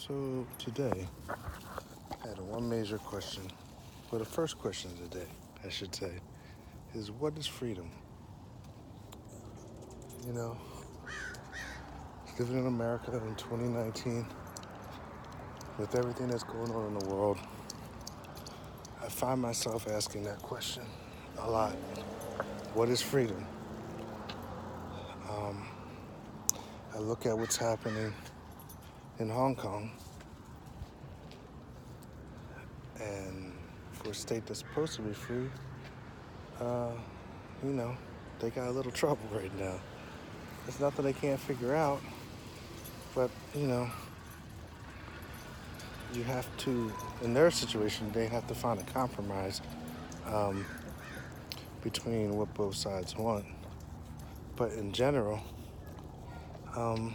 So today, I had one major question. Well, the first question of the day, I should say, is what is freedom? You know, living in America in 2019, with everything that's going on in the world, I find myself asking that question a lot. What is freedom? Um, I look at what's happening in Hong Kong, and for a state that's supposed to be free, uh, you know, they got a little trouble right now. There's nothing they can't figure out, but you have to, in their situation, they have to find a compromise um, between what both sides want. But in general, um,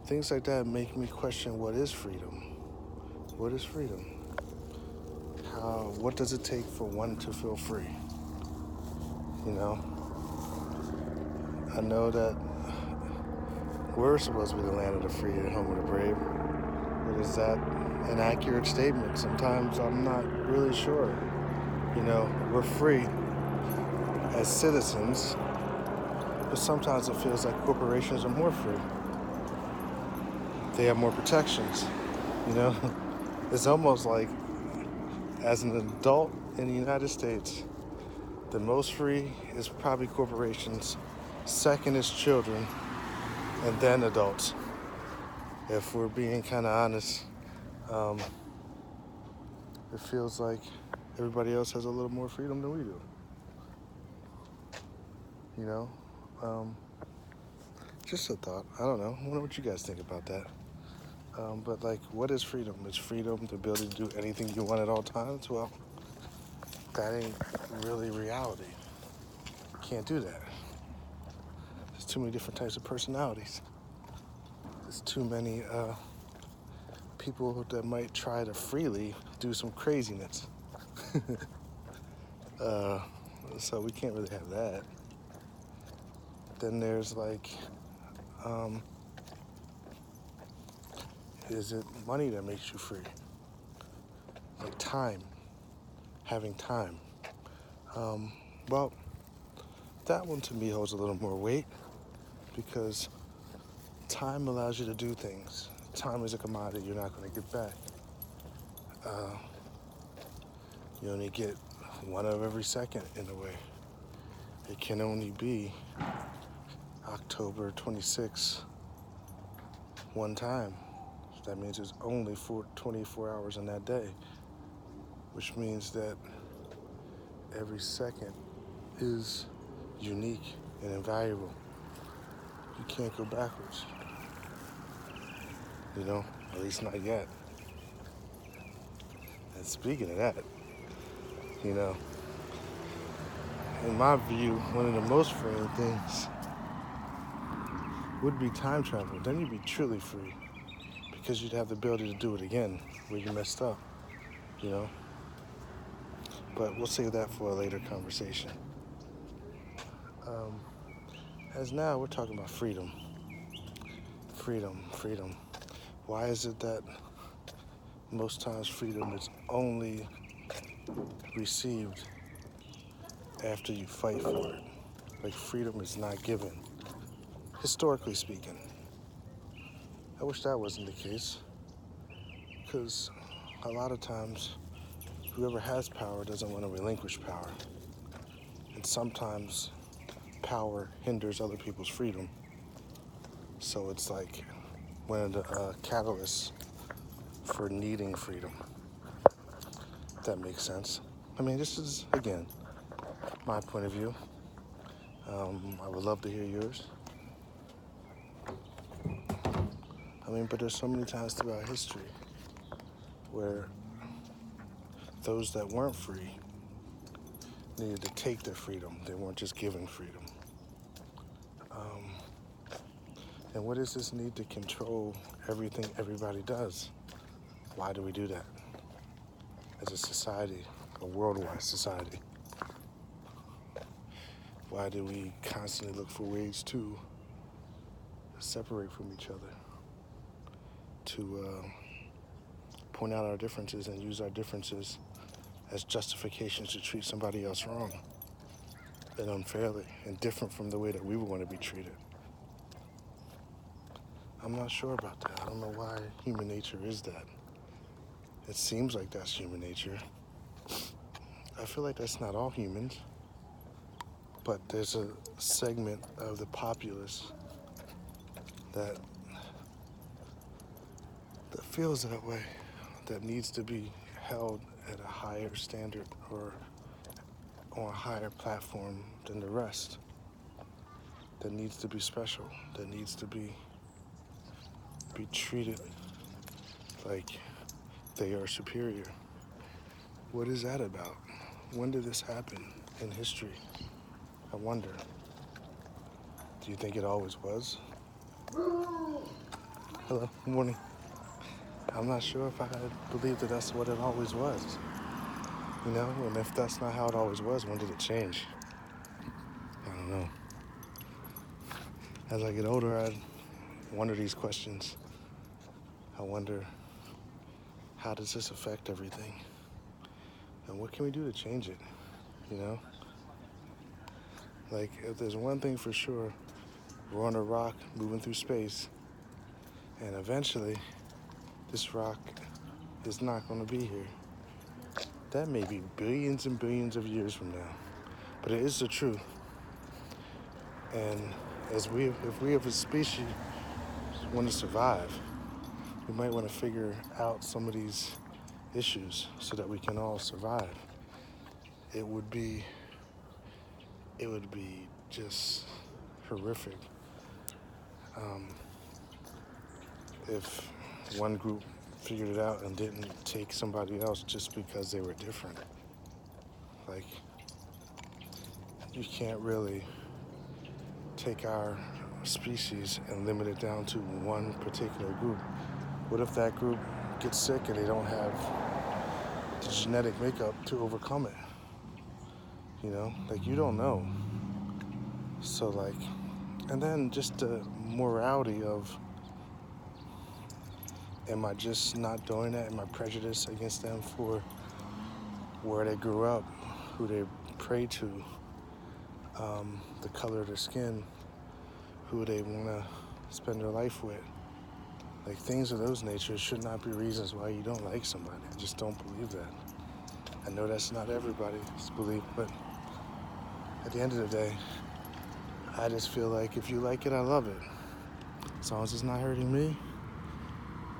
things like that make me question what is freedom? What is freedom? What does it take for one to feel free? You know, I know that we're supposed to be the land of the free and home of the brave, but is that an accurate statement? Sometimes I'm not really sure. We're free as citizens, but sometimes it feels like corporations are more free. They have more protections, you know? It's almost like, as an adult in the United States, the most free is probably corporations, second is children, and then adults. If we're being kind of honest, it feels like everybody else has a little more freedom than we do, you know? Um, just a thought. I don't know. I wonder what you guys think about that. But what is freedom? Is freedom the ability to do anything you want at all times? Well, that ain't really reality. You can't do that. There's too many different types of personalities. There's too many people that might try to freely do some craziness. uh, so we can't really have that. Then there's um, is it money that makes you free? Like time, having time. Um, well, that one to me holds a little more weight because time allows you to do things. Time is a commodity you're not going to get back. Uh, you only get one of every second in a way. It can only be October 26th one time. So that means there's only 24 hours in that day, which means that every second is unique and invaluable. You can't go backwards, at least not yet. And speaking of that, you know, in my view, one of the most freeing things would be time travel. Then you'd be truly free because you'd have the ability to do it again where you messed up, you know? But we'll save that for a later conversation. Um, as now, we're talking about freedom. Freedom. Why is it that most times freedom is only received after you fight for it? Like freedom is not given, historically speaking. I wish that wasn't the case, because a lot of times whoever has power doesn't want to relinquish power. And sometimes power hinders other people's freedom. So it's like one of the catalysts for needing freedom. If that makes sense. I mean, this is, again, my point of view. I would love to hear yours. But there's so many times throughout history where those that weren't free needed to take their freedom. They weren't just given freedom. And what is this need to control everything everybody does? Why do we do that? As a society, a worldwide society. Why do we constantly look for ways to separate from each other? to point out our differences and use our differences as justifications to treat somebody else wrong and unfairly and different from the way that we would want to be treated. I'm not sure about that. I don't know why human nature is that. It seems like that's human nature. I feel like that's not all humans, but there's a segment of the populace that feels that way, that needs to be held at a higher standard or on a higher platform than the rest, that needs to be special, that needs to be treated like they are superior. What is that about? When did this happen in history? I wonder. Do you think it always was? Hello, good morning. I'm not sure if I believe that that's what it always was. You know, and if that's not how it always was, when did it change? I don't know. As I get older, I wonder these questions. I wonder, how does this affect everything? And what can we do to change it, you know? Like, if there's one thing for sure, we're on a rock moving through space, and eventually, this rock is not going to be here. That may be billions and billions of years from now, but it is the truth. And if we as a species want to survive, we might want to figure out some of these issues so that we can all survive. It would be just horrific if one group figured it out and didn't take somebody else just because they were different. Like, you can't really take our species and limit it down to one particular group. What if that group gets sick and they don't have the genetic makeup to overcome it? You know, like, you don't know. So, like, and then just the morality of, am I just not doing that? Am I prejudiced against them for where they grew up, who they pray to, the color of their skin, who they want to spend their life with? Like, things of those natures should not be reasons why you don't like somebody. I just don't believe that. I know that's not everybody's belief, but at the end of the day, I just feel like if you like it, I love it. As long as it's not hurting me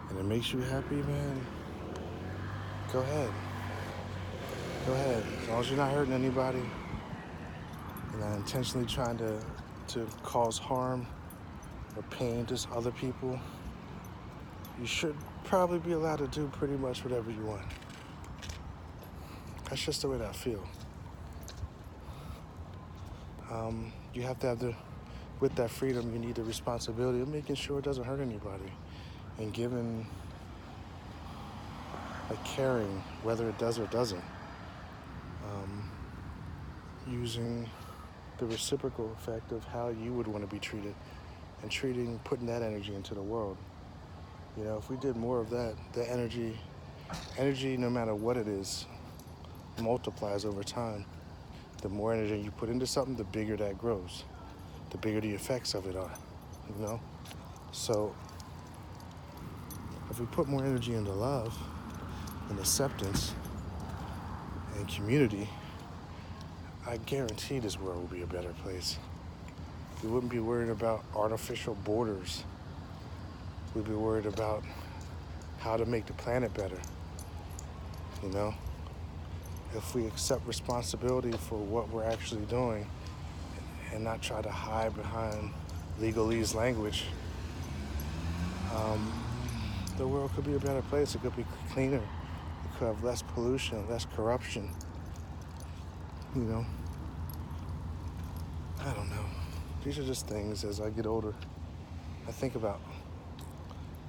and it makes you happy, man, go ahead. Go ahead. As long as you're not hurting anybody and not intentionally trying to cause harm or pain to other people, you should probably be allowed to do pretty much whatever you want. That's just the way that I feel. You have to with that freedom, you need the responsibility of making sure it doesn't hurt anybody and giving, like, caring, whether it does or doesn't. Using the reciprocal effect of how you would want to be treated and putting that energy into the world. You know, if we did more of that, the energy, no matter what it is, multiplies over time. The more energy you put into something, the bigger that grows, the bigger the effects of it are, you know? So if we put more energy into love and acceptance and community, I guarantee this world will be a better place. We wouldn't be worried about artificial borders. We'd be worried about how to make the planet better, you know? If we accept responsibility for what we're actually doing and not try to hide behind legalese language, the world could be a better place. It could be cleaner. It could have less pollution, less corruption, you know? I don't know. These are just things as I get older I think about.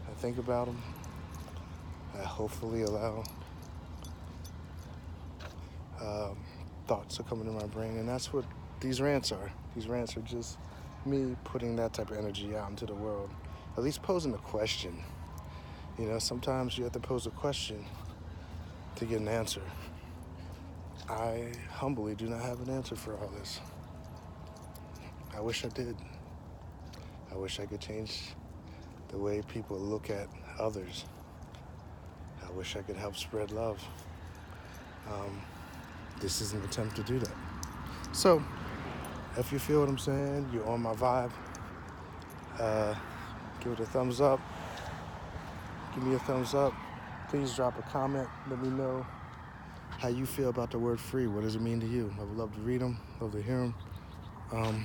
I think about them. I hopefully allow thoughts to come into my brain, and that's what these rants are. These rants are just me putting that type of energy out into the world, at least posing a question. You know, sometimes you have to pose a question to get an answer. I humbly do not have an answer for all this. I wish I did. I wish I could change the way people look at others. I wish I could help spread love. This is an attempt to do that. So, if you feel what I'm saying, you're on my vibe, give it a thumbs up. Give me a thumbs up. Please drop a comment. Let me know how you feel about the word free. What does it mean to you? I would love to read them, love to hear them.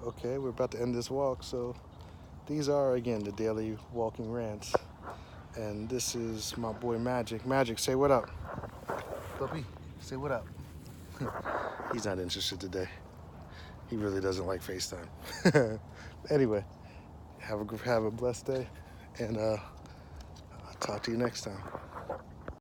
Okay, we're about to end this walk, so these are, again, the daily walking rants. And this is my boy Magic. Magic, say what up. Puppy, say what up. He's not interested today. He really doesn't like FaceTime. Anyway, have a blessed day, and I'll talk to you next time.